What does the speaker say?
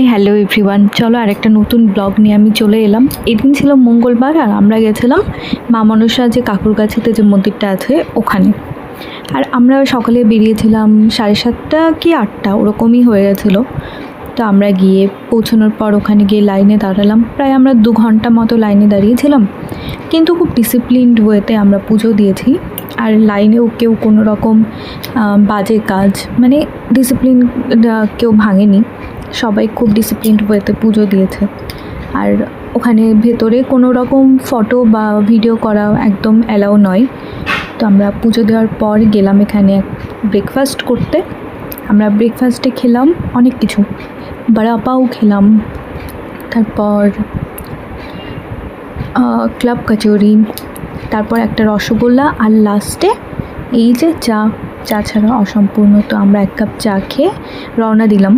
Hello everyone, চলো আরেকটা নতুন ব্লগ নিয়ে আমি চলে এলাম। এদিন ছিল মঙ্গলবার আর আমরা গেছিলাম মা মনসা যে কাকুরগাছিতে যে মন্দিরটা আছে ওখানে। আর আমরা সকালে বেরিয়েছিলাম 7:30 কি 8টা ওরকমই হয়ে গেছিলো। তো আমরা গিয়ে পৌঁছানোর পর ওখানে গিয়ে লাইনে দাঁড়ালাম, প্রায় আমরা 2 ঘন্টা মতো লাইনে দাঁড়িয়েছিলাম, কিন্তু খুব ডিসিপ্লিনড ওয়েতে আমরা পুজো দিয়েছি। আর লাইনেও কেউ কোনো রকম বাজে কাজ মানে ডিসিপ্লিন কেউ ভাঙেনি, সবাই খুব ডিসিপ্লিনড ওয়েতে পুজো দিয়েছে। আর ওখানে ভেতরে কোনো রকম ফটো বা ভিডিও করা একদম অ্যালাউ নয়। তো আমরা পুজো দেওয়ার পর গেলাম এখানে ব্রেকফাস্ট করতে। আমরা ব্রেকফাস্টে খেলাম অনেক কিছু, বড়া পাও খেলাম, তারপর ক্লাব কচুরি, তারপর একটা রসগোল্লা, আর লাস্টে এই যে চা ছাড়া অসম্পূর্ণ। তো আমরা 1 কাপ চা খেয়ে রওনা দিলাম